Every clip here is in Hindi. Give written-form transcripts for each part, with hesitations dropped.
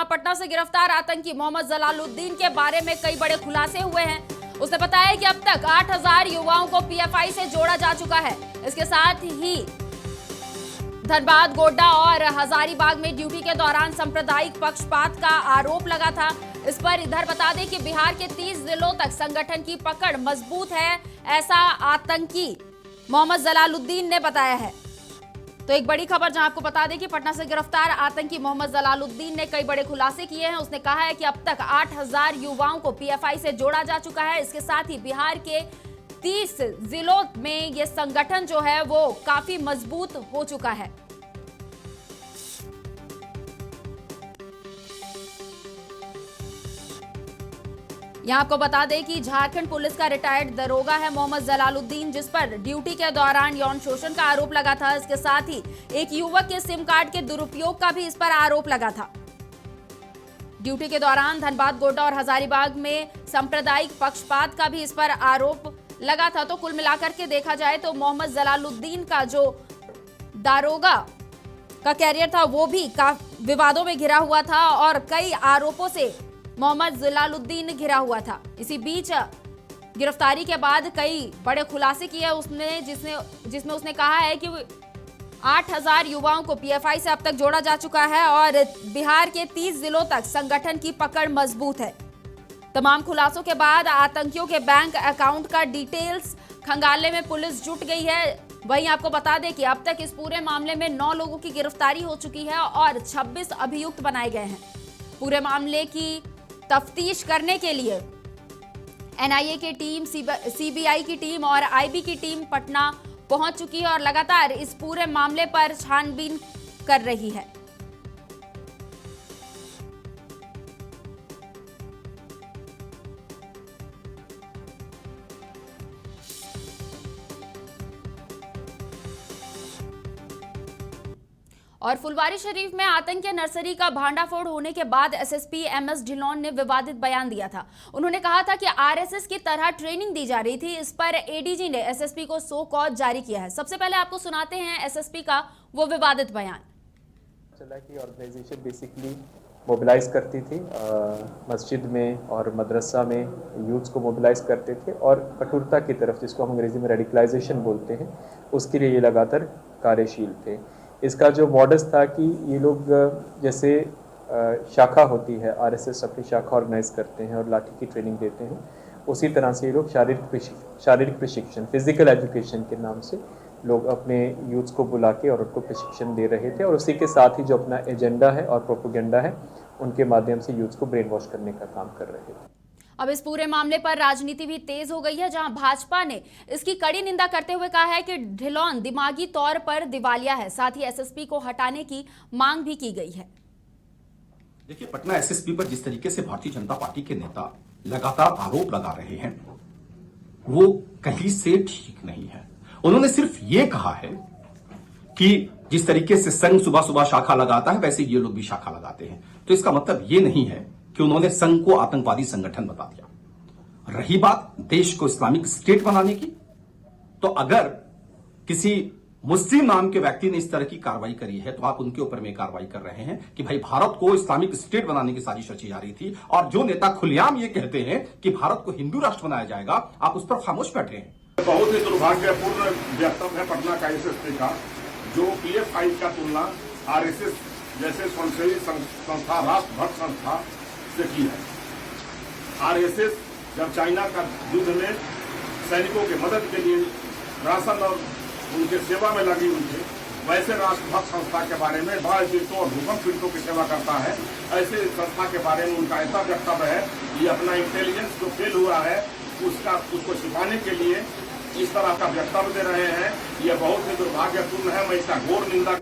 जहां पटना से गिरफ्तार आतंकी मोहम्मद जलालुद्दीन के बारे में कई बड़े खुलासे हुए हैं। उसने बताया कि अब तक 8000 युवाओं को पीएफआई से जोड़ा जा चुका है। इसके साथ ही धनबाद, गोड्डा और हजारीबाग में ड्यूटी के दौरान सांप्रदायिक पक्षपात का आरोप लगा था। इस पर इधर बता दें कि बिहार के 30 जिलों तक संगठन की पकड़ मजबूत है, ऐसा आतंकी मोहम्मद जलालुद्दीन ने बताया है। तो एक बड़ी खबर जहां आपको बता दें कि पटना से गिरफ्तार आतंकी मोहम्मद जलालुद्दीन ने कई बड़े खुलासे किए हैं। उसने कहा है कि अब तक 8000 युवाओं को पीएफआई से जोड़ा जा चुका है। इसके साथ ही बिहार के 30 जिलों में ये संगठन जो है वो काफी मजबूत हो चुका है। यहां आपको बता दें कि झारखंड पुलिस का रिटायर्ड दरोगा है मोहम्मद जलालुद्दीन, जिस पर ड्यूटी के दौरान यौन शोषण का आरोप लगा था। इसके साथ ही एक युवक के सिम कार्ड के दुरुपयोग का भी इस पर आरोप लगा था। ड्यूटी के दौरान धनबाद, गोड्डा और हजारीबाग में सांप्रदायिक पक्षपात का भी इस पर आरोप लगा था। तो कुल मिलाकर के देखा जाए तो मोहम्मद जलालुद्दीन का जो दारोगा का कैरियर था वो भी विवादों में घिरा हुआ था और कई आरोपों से मोहम्मद जलालुद्दीन घिरा हुआ था। इसी बीच गिरफ्तारी के बाद कई बड़े खुलासे किए उसने, जिसमें उसने कहा है कि 8000 युवाओं को पीएफआई से अब तक जोड़ा जा चुका है और बिहार के 30 जिलों तक संगठन की पकड़ मजबूत है। तमाम खुलासों के बाद आतंकियों के बैंक अकाउंट का डिटेल्स खंगालने में पुलिस जुट गई है। वहीं आपको बता दें कि अब तक इस पूरे मामले में 9 लोगों की गिरफ्तारी हो चुकी है और 26 अभियुक्त बनाए गए हैं। पूरे मामले की तफ्तीश करने के लिए एनआईए की टीम, सीबीआई की टीम और आईबी की टीम पटना पहुंच चुकी है और लगातार इस पूरे मामले पर छानबीन कर रही है। और फुलवारीशरीफ में आतंकी नर्सरी का भांडाफोड़ होने के बाद एसएसपी एमएस ढिल्लोन ने विवादित बयान दिया था। उन्होंने कहा था कि आरएसएस की तरह ट्रेनिंग दी जा रही थी। इस पर एडीजी ने एसएसपी को सो कॉज जारी किया है। सबसे पहले आपको सुनाते हैं एसएसपी का वो विवादित बयान। चला कि ऑर्गेनाइजेशन बेसिकली मोबिलाइज करती थी, मस्जिद में और मदरसा में यूथ्स को मोबिलाइज करते थे और कठोरता की तरफ, जिसको हम अंग्रेजी में रेडिकलाइजेशन बोलते हैं, उसके लिए ये लगातार कार्यशील थे। इसका जो मॉडस था कि ये लोग जैसे शाखा होती है, आरएसएस अपनी शाखा ऑर्गेनाइज करते हैं और लाठी की ट्रेनिंग देते हैं, उसी तरह से ये लोग शारीरिक प्रशिक्षण, फिजिकल एजुकेशन के नाम से लोग अपने यूथ्स को बुला के और उनको प्रशिक्षण दे रहे थे और उसी के साथ ही जो अपना एजेंडा है और प्रोपेगेंडा है उनके माध्यम से यूथ्स को ब्रेन वॉश करने का काम कर रहे थे। अब इस पूरे मामले पर राजनीति भी तेज हो गई है, जहां भाजपा ने इसकी कड़ी निंदा करते हुए कहा है कि ढिल्लोन दिमागी तौर पर दिवालिया है। साथ ही एसएसपी को हटाने की मांग भी की गई है। देखिए, पटना एसएसपी पर जिस तरीके से भारतीय जनता पार्टी के नेता लगातार आरोप लगा रहे हैं वो कहीं से ठीक नहीं है। उन्होंने सिर्फ ये कहा है कि जिस तरीके से संघ सुबह सुबह शाखा लगाता है वैसे ये लोग भी शाखा लगाते हैं। तो इसका मतलब ये नहीं है कि उन्होंने संघ को आतंकवादी संगठन बता दिया। रही बात देश को इस्लामिक स्टेट बनाने की, तो अगर किसी मुस्लिम नाम के व्यक्ति ने इस तरह की कार्रवाई करी है तो आप उनके ऊपर में कार्रवाई कर रहे हैं कि भाई भारत को इस्लामिक स्टेट बनाने की साजिश रची जा रही थी। और जो नेता खुलेआम ये कहते हैं कि भारत को हिंदू राष्ट्र बनाया जाएगा, आप उस पर खामोश बैठे हैं। बहुत ही दुर्भाग्यपूर्ण वक्तव्य है पटना का एसएसपी का, जो पीएफआई का तुलना आरएसएस जैसे स्वयंसेवी संस्था, राष्ट्रभक्त संस्था से की है। आरएसएस जब चाइना का युद्ध में सैनिकों की मदद के लिए राशन और उनके सेवा में लगी हुई थे, वैसे राष्ट्रभक्त संस्था के बारे में बाढ़ पीड़ितों और भूकंप पीड़ितों की सेवा करता है। ऐसे संस्था के बारे में उनका ऐसा वक्तव्य है, ये अपना इंटेलिजेंस जो फेल हुआ है उसको छिपाने के लिए इस तरह का वक्तव्य दे रहे हैं। यह बहुत ही दुर्भाग्यपूर्ण है, मैं इसका घोर निंदा।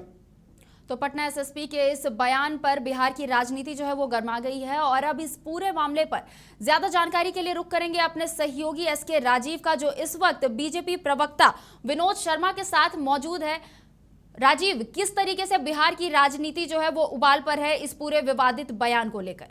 तो पटना एसएसपी के इस बयान पर बिहार की राजनीति जो है वो गर्मा गई है और अब इस पूरे मामले पर ज्यादा जानकारी के लिए रुख करेंगे अपने सहयोगी एसके राजीव का, जो इस वक्त बीजेपी प्रवक्ता विनोद शर्मा के साथ मौजूद है। राजीव, किस तरीके से बिहार की राजनीति जो है वो उबाल पर है इस पूरे विवादित बयान को लेकर?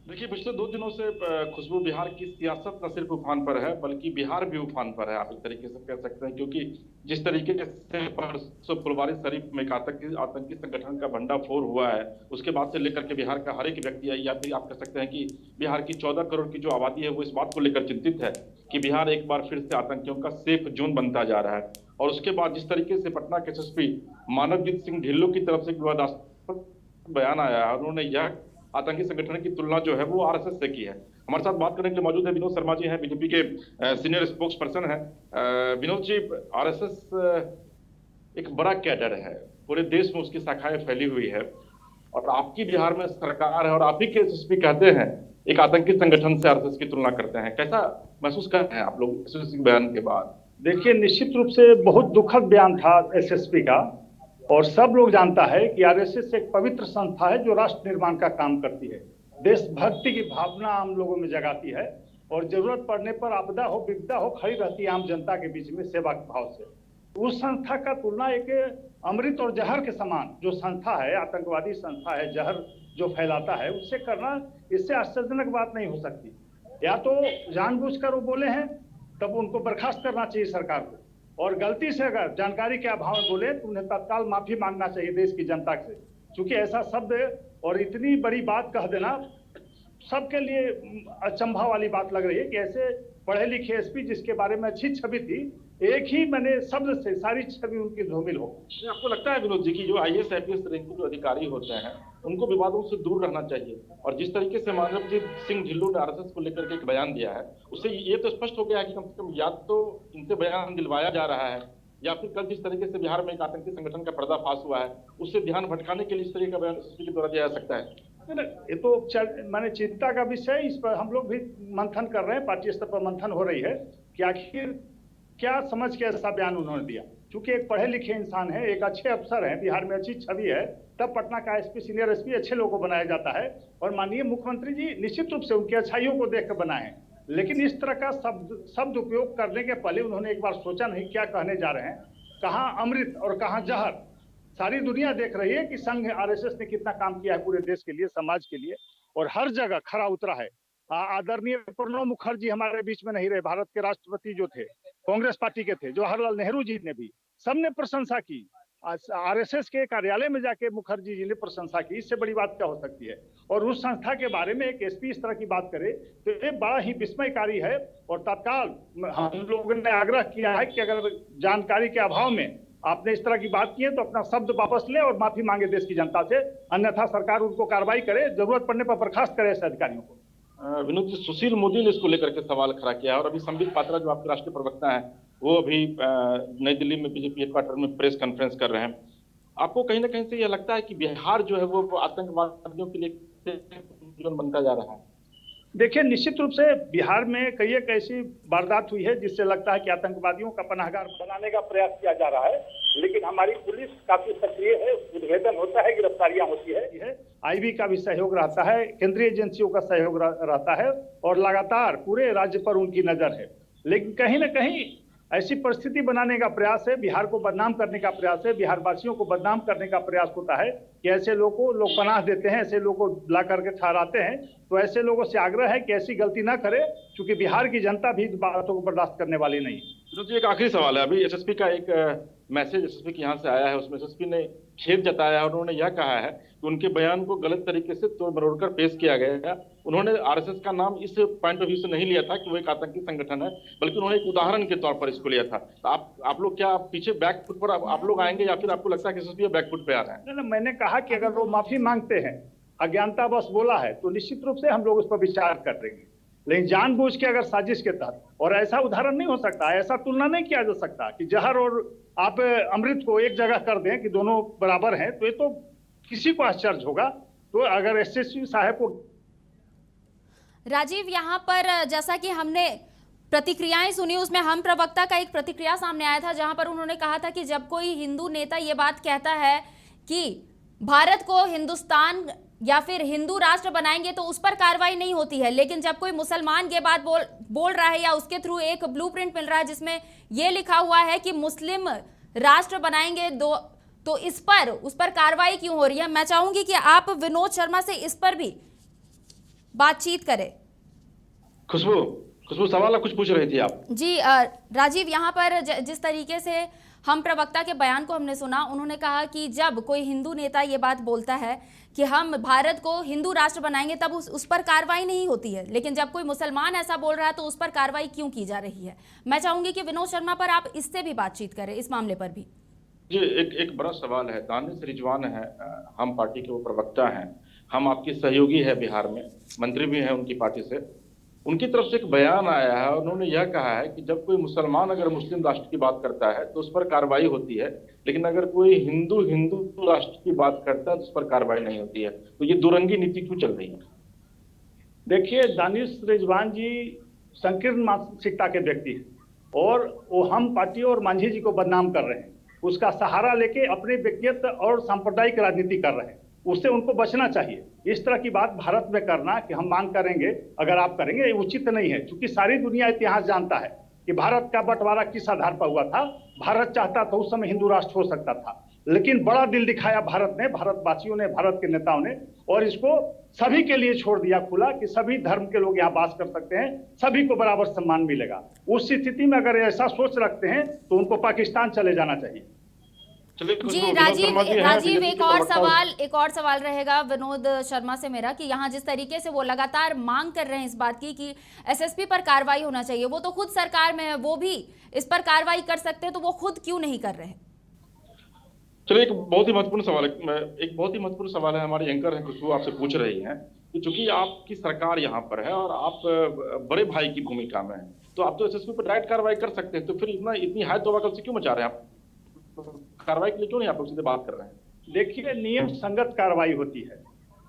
देखिए, पिछले 2 दिनों से खुशबू बिहार की सियासत न सिर्फ उफान पर है, बल्कि बिहार भी उफान पर है, आप एक तरीके से कह सकते हैं। क्योंकि जिस तरीके से परसों फुलवारी शरीफ में एक आतंकी संगठन का भंडाफोड़ हुआ है, उसके बाद से लेकर के बिहार का हर एक व्यक्ति है, या फिर आप कह सकते हैं कि बिहार की 14 करोड़ की जो आबादी है, वो इस बात को लेकर चिंतित है कि बिहार एक बार फिर से आतंकियों का सेफ जोन बनता जा रहा है। और उसके बाद जिस तरीके से पटना के एसएसपी मानवजीत सिंह ढिल्लों की तरफ से एक विवादास्पद बयान आया है, उन्होंने यह आतंकी संगठन की तुलना जो है वो आरएसएस से की है। हमारे साथ बात करने के लिए मौजूद है विनोद शर्मा जी, हैं बीजेपी के सीनियर स्पोक्स पर्सन है। विनोद जी, आरएसएस एक बड़ा कैडर है, पूरे देश में उसकी शाखाएं फैली हुई है, और आपकी बिहार में सरकार है और आप ही के एसएसपी कहते हैं एक आतंकी संगठन से आरएसएस की तुलना करते हैं। कैसा महसूस कर रहे हैं आप लोग एसएसपी बयान के बाद? देखिए, निश्चित रूप से बहुत दुखद बयान था एसएसपी का, और सब लोग जानता है कि आरएसएस एक पवित्र संस्था है जो राष्ट्र निर्माण का काम करती है, देशभक्ति की भावना आम लोगों में जगाती है, और जरूरत पड़ने पर आपदा हो विपदा हो खड़ी रहती है आम जनता के बीच में सेवा के भाव से। उस संस्था का तुलना एक अमृत और जहर के समान जो संस्था है, आतंकवादी संस्था है, जहर जो फैलाता है, उससे करना इससे आश्चर्यजनक बात नहीं हो सकती। या तो जानबूझकर वो बोले हैं तब उनको बर्खास्त करना चाहिए सरकार को, और गलती से अगर जानकारी के अभाव में बोले तो उन्हें तत्काल माफी मांगना चाहिए देश की जनता से, क्योंकि ऐसा शब्द और इतनी बड़ी बात कह देना सबके लिए अचंभा वाली बात लग रही है कि ऐसे पढ़े लिखे एसपी जिसके बारे में अच्छी छवि थी, एक ही मैंने शब्द से सारी छवि उनकी धूमिल हो। आपको लगता है विनोद जी की जो आईएएस आईपीएस रैंक के जो अधिकारी होते हैं उनको विवादों से दूर रहना चाहिए, और जिस तरीके से मानवजीत सिंह ढिल्लों ने आरएसएस को लेकर के एक बयान दिया है, उससे ये तो स्पष्ट हो गया है कि कम से कम या तो इनसे बयान दिलवाया जा रहा है, या फिर कल जिस तरीके से बिहार में एक आतंकी संगठन का पर्दाफाश हुआ है उससे ध्यान भटकाने के लिए इस तरीके का बयान एसएसपी के द्वारा दिया जा सकता है। ये तो माने चिंता का विषय, इस पर हम लोग भी मंथन कर रहे हैं, पार्टी स्तर पर मंथन हो रही है कि आखिर क्या समझ के ऐसा बयान उन्होंने दिया। क्योंकि एक पढ़े लिखे इंसान है, एक अच्छे अफसर हैं, बिहार में अच्छी छवि है, तब पटना का एसपी सीनियर एसपी अच्छे लोगों को बनाया जाता है, और माननीय मुख्यमंत्री जी निश्चित रूप से उनकी अच्छाइयों को देख कर बनाए हैं। लेकिन इस तरह का शब्द उपयोग करने के पहले उन्होंने एक बार सोचा नहीं क्या कहने जा रहे हैं, कहाँ अमृत और कहाँ जहर। सारी दुनिया देख रही है कि संघ आरएसएस ने कितना काम किया है पूरे देश के लिए, समाज के लिए, और हर जगह खरा उतरा है। आदरणीय प्रणब मुखर्जी हमारे बीच में नहीं रहे, भारत के राष्ट्रपति जो थे, कांग्रेस पार्टी के थे, जवाहरलाल नेहरू जी ने भी सबने प्रशंसा की। आरएसएस के कार्यालय में जाके मुखर्जी जी ने प्रशंसा की, इससे बड़ी बात क्या हो सकती है। और उस संस्था के बारे में एक एसपी इस तरह की बात करे तो ये बड़ा ही विस्मयकारी है, और तत्काल हम लोगों ने आग्रह किया है कि अगर जानकारी के अभाव में आपने इस तरह की बात की है तो अपना शब्द वापस ले और माफी मांगे देश की जनता से, अन्यथा सरकार उनको कार्रवाई करे, जरूरत पड़ने पर बर्खास्त करे ऐसे अधिकारियों को। विनोद जी, सुशील मोदी ने इसको लेकर के सवाल खड़ा किया है, और अभी संबित पात्रा जो आपके राष्ट्रीय प्रवक्ता हैं वो अभी नई दिल्ली में बीजेपी हेडक्वार्टर में प्रेस कॉन्फ्रेंस कर रहे हैं। आपको कहीं ना कहीं से यह लगता है कि बिहार जो है वो आतंकवादियों के लिए जोन बनता जा रहा है? देखिए, निश्चित रूप से बिहार में कई एक ऐसी वारदात हुई है जिससे लगता है कि आतंकवादियों का पनाहगार बनाने का प्रयास किया जा रहा है, लेकिन हमारी पुलिस काफी सक्रिय है, उद्भेदन होता है, गिरफ्तारियां होती है, आईबी का भी सहयोग रहता है, केंद्रीय एजेंसियों का सहयोग रहता है, और लगातार पूरे राज्य पर उनकी नजर है। लेकिन कहीं ना कहीं ऐसी परिस्थिति बनाने का प्रयास है, बिहार को बदनाम करने का प्रयास है, बिहार वासियों को बदनाम करने का प्रयास होता है कि ऐसे लोगों को लोग पनाह देते हैं, ऐसे लोगों को ला करके ठहराते हैं। तो ऐसे लोगों से आग्रह है कि ऐसी गलती ना करे, क्योंकि बिहार की जनता भी इस बातों को बर्दाश्त करने वाली नहीं। एक आखिरी सवाल है, अभी एसएसपी का एक मैसेज एसएसपी के यहाँ से आया है, उसमें एसएसपी ने खेद जताया है, और उन्होंने यह कहा है कि उनके बयान को गलत तरीके से तोड़ मरोड़ कर पेश किया गया है। उन्होंने आरएसएस का नाम इस पॉइंट ऑफ व्यू से नहीं लिया था कि वो एक आतंकी संगठन है, बल्कि उन्होंने एक उदाहरण के तौर पर इसको लिया था। तो आप लोग क्या पीछे बैकफुट पर आप लोग आएंगे, या फिर आपको लगता है कि एसएसपी बैकफुट पे आ रहे हैं? मैंने कहा कि अगर वो माफी मांगते हैं, अज्ञानता बस बोला है, तो निश्चित रूप से हम लोग उस पर विचार कर देंगे। लेकिन जानबूझ के अगर साजिश के तहत, और ऐसा उदाहरण नहीं हो सकता, ऐसा तुलना नहीं किया जा सकता कि जहर और आप अमृत को एक जगह कर दें कि दोनों बराबर हैं, तो ये तो किसी को आश्चर्य होगा। तो अगर एसएसपी साहब को राजीव, यहाँ पर जैसा कि हमने प्रतिक्रियाएं सुनी, उसमें हम प्रवक्ता का एक प्रतिक्रिया सामने आया था, जहां पर उन्होंने कहा था कि जब कोई हिंदू नेता ये बात कहता है कि भारत को हिंदुस्तान या फिर हिंदू राष्ट्र बनाएंगे तो उस पर कार्रवाई नहीं होती है, लेकिन जब कोई मुसलमान ये बात बोल रहा है या उसके थ्रू एक ब्लूप्रिंट मिल रहा है जिसमें ये लिखा हुआ है कि मुस्लिम राष्ट्र बनाएंगे तो उस पर कार्रवाई क्यों हो रही है? मैं चाहूंगी कि आप विनोद शर्मा से इस पर भी बातचीत करें। खुशबू सवाल आप कुछ पूछ रही थी आप? जी राजीव, यहाँ पर जिस तरीके से हम प्रवक्ता के बयान को हमने सुना, उन्होंने कहा कि जब कोई हिंदू नेता ये बात बोलता है कि हम भारत को हिंदू राष्ट्र बनाएंगे तब उस पर कार्रवाई नहीं होती है, लेकिन जब कोई मुसलमान ऐसा बोल रहा है तो उस पर कार्रवाई क्यों की जा रही है। मैं चाहूंगी कि विनोद शर्मा पर आप इससे भी बातचीत करें, इस मामले पर भी। जी, एक बड़ा सवाल है। दानिश रिजवान है, हम पार्टी के वो प्रवक्ता हैं, हम आपके सहयोगी है, बिहार में मंत्री भी हैं उनकी पार्टी से। उनकी तरफ से एक बयान आया है, उन्होंने यह कहा है कि जब कोई मुसलमान अगर मुस्लिम राष्ट्र की बात करता है तो उस पर कार्रवाई होती है, लेकिन अगर कोई हिंदू राष्ट्र की बात करता है तो उस पर कार्रवाई नहीं होती है। तो ये दुरंगी नीति क्यों चल रही है? देखिए, दानिश रिजवान जी संकीर्ण मानसिकता के व्यक्ति हैं और वो हम पार्टी और मांझी जी को बदनाम कर रहे हैं, उसका सहारा लेके अपने व्यक्तिगत और सांप्रदायिक राजनीति कर रहे हैं। उससे उनको बचना चाहिए। इस तरह की बात भारत में करना कि हम मांग करेंगे अगर आप करेंगे, ये उचित नहीं है, क्योंकि सारी दुनिया इतिहास जानता है कि भारत का बंटवारा किस आधार पर हुआ था। भारत चाहता तो उस समय हिंदू राष्ट्र हो सकता था, लेकिन बड़ा दिल दिखाया भारत ने, भारतवासियों ने, भारत के नेताओं ने, और इसको सभी के लिए छोड़ दिया खुला कि सभी धर्म के लोग यहाँ बास कर सकते हैं, सभी को बराबर सम्मान मिलेगा। उस स्थिति में अगर ऐसा सोच रखते हैं तो उनको पाकिस्तान चले जाना चाहिए। जी राजीव, एक और सवाल रहेगा विनोद शर्मा से मेरा कि यहाँ जिस तरीके से वो लगातार मांग कर रहे हैं इस बात की कि एसएसपी पर कार्रवाई होना चाहिए, वो तो खुद सरकार में है, वो भी इस पर कार्रवाई कर सकते हैं, तो वो खुद क्यों नहीं कर रहे हैं? चलिए, एक बहुत ही महत्वपूर्ण सवाल है हमारी एंकर है खुशबू आपसे पूछ रही हैं कि चूंकि आपकी सरकार यहाँ पर है और आप बड़े भाई की भूमिका में हैं, तो आप तो एसएसपी पर डायरेक्ट कार्रवाई कर सकते हैं, तो फिर इतनी हाय तौबा से क्यों मचा रहे हैं आप? कार्रवाई के लिए क्यों नहीं आप उससे बात कर रहे हैं? देखिए, नियम संगत कार्रवाई होती है।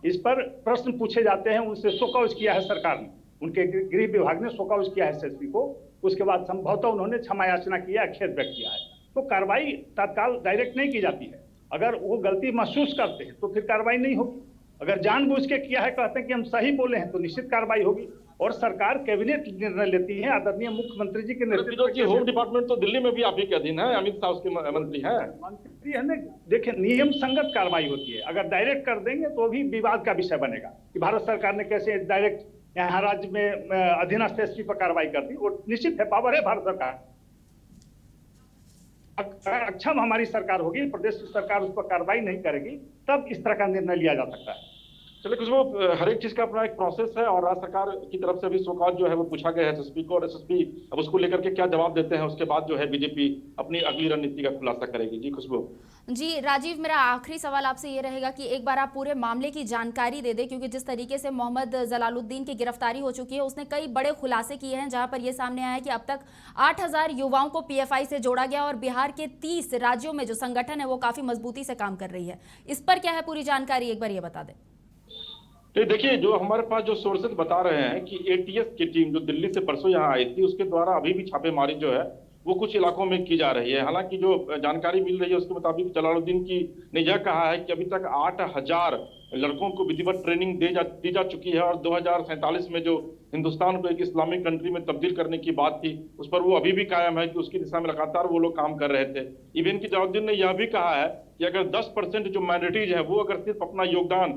इस पर प्रश्न पूछे जाते हैं, उनसे शोकॉज किया है सरकार ने, उनके गृह विभाग ने शोकॉज किया है एसएसपी को। उसके बाद संभवतः उन्होंने क्षमा याचना किया, खेद व्यक्त किया है, तो कार्रवाई तत्काल डायरेक्ट नहीं की जाती है। अगर वो गलती महसूस करते हैं तो फिर कार्रवाई नहीं होगी। अगर जानबूझ के किया है, कहते हैं कि हम सही बोले हैं, तो निश्चित कार्रवाई होगी। और सरकार कैबिनेट निर्णय लेती है, आदरणीय मुख्यमंत्री जी के नेतृत्व में। होम डिपार्टमेंट तो दिल्ली में भी आप ही के अधीन है, अमित शाह उसके मंत्री हैं। देखिए, नियम संगत कार्रवाई होती है। अगर डायरेक्ट कर देंगे तो भी विवाद का विषय बनेगा कि भारत सरकार ने कैसे डायरेक्ट यहाँ राज्य में अधीनस्थ एसपी पर कार्रवाई कर दी। वो निश्चित है, पावर है भारत सरकार। अगर अक्षम हमारी सरकार होगी, प्रदेश की सरकार उस पर कार्रवाई नहीं करेगी, तब इस तरह का निर्णय लिया जा सकता है। चलिए खुशबू, हर एक चीज का अपना एक प्रोसेस है और राज्य सरकार की तरफ से भी सवाल जो है वो पूछा गया है एसएसपी को, और एसएसपी अब उसको लेकर के क्या जवाब देते हैं, उसके बाद जो है बीजेपी अपनी अगली रणनीति का खुलासा करेगी। जी खुशबू। जी राजीव, मेरा आखिरी सवाल आपसे ये रहेगा कि एक बार आप पूरे मामले की जानकारी दे दें, क्योंकि जिस तरीके से मोहम्मद जलालुद्दीन की गिरफ्तारी हो चुकी है, उसने कई बड़े खुलासे किए हैं, जहां पर यह सामने आया है कि अब तक 8000 युवाओं को पीएफआई से जोड़ा गया और बिहार के 30 राज्यों में जो संगठन है वो काफी मजबूती से काम कर रही है। इस पर क्या है पूरी जानकारी, एक बार ये बता दें। तो देखिए, जो हमारे पास जो सोर्सेज बता रहे हैं कि एटीएस की टीम जो दिल्ली से परसों यहाँ आई थी, उसके द्वारा अभी भी छापेमारी जो है वो कुछ इलाकों में की जा रही है। हालांकि जो जानकारी मिल रही है उसके मुताबिक जलालुद्दीन की ने यह कहा है कि अभी तक 8000 लड़कों को विधिवत ट्रेनिंग दी जा चुकी है और 2047 में जो हिंदुस्तान को एक इस्लामिक कंट्री में तब्दील करने की बात थी, उस पर वो अभी भी कायम है कि उसकी दिशा में लगातार वो लोग काम कर रहे थे। इवन की जलालुद्दीन ने यह भी कहा है कि अगर 10% जो माइनॉरिटीज है वो अगर सिर्फ अपना योगदान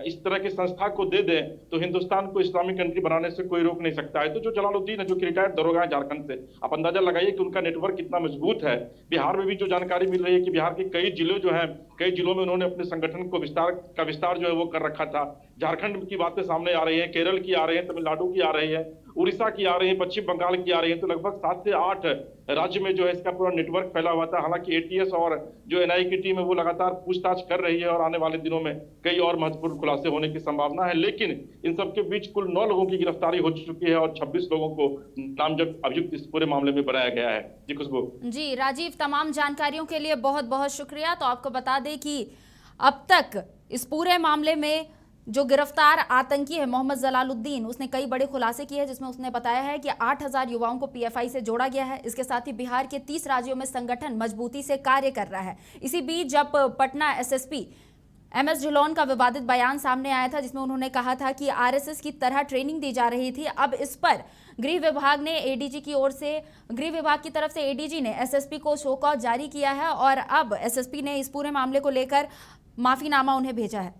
इस तरह की संस्था को दे दें तो हिंदुस्तान को इस्लामिक कंट्री बनाने से कोई रोक नहीं सकता है। तो जो जलालुद्दीन है, जो कि रिटायर्ड दरोगा है झारखंड से, आप अंदाजा लगाइए कि उनका नेटवर्क कितना मजबूत है। बिहार में भी जो जानकारी मिल रही है कि बिहार के कई जिलों में उन्होंने अपने संगठन को विस्तार जो है वो कर रखा था। झारखंड की बातें सामने आ रही है, केरल की आ रही है, तमिलनाडु की आ रही है, उड़ीसा की आ रही है, पश्चिम बंगाल की आ रही है। तो लगभग 7 से 8 राज्य में जो है इसका पूरा नेटवर्क फैला हुआ था। हालांकि एटीएस और जो एनआईए की टीम है वो लगातार पूछताछ कर रही है और आने वाले दिनों में कई और महत्वपूर्ण खुलासे होने की संभावना है। लेकिन इन सबके बीच कुल 9 लोगों की गिरफ्तारी हो चुकी है और 26 लोगों को नामजद अभियुक्त इस पूरे मामले में बनाया गया है। जी खुशबू। जी राजीव, तमाम जानकारियों के लिए बहुत बहुत शुक्रिया। तो आपको बता दें कि अब तक इस पूरे मामले में जो गिरफ्तार आतंकी है मोहम्मद जलालुद्दीन, उसने कई बड़े खुलासे किए हैं, जिसमें उसने बताया है कि 8000 युवाओं को पीएफआई से जोड़ा गया है। इसके साथ ही बिहार के 30 राज्यों में संगठन मजबूती से कार्य कर रहा है। इसी बीच जब पटना एसएसपी एमएस ढिल्लोन का विवादित बयान सामने आया था, जिसमें उन्होंने कहा था कि आरएसएस की तरह ट्रेनिंग दी जा रही थी, अब इस पर गृह विभाग ने एडीजी की ओर से गृह विभाग की तरफ से एडीजी ने एसएसपी को शो कॉज जारी किया है और अब एसएसपी ने इस पूरे मामले को लेकर माफीनामा उन्हें भेजा है।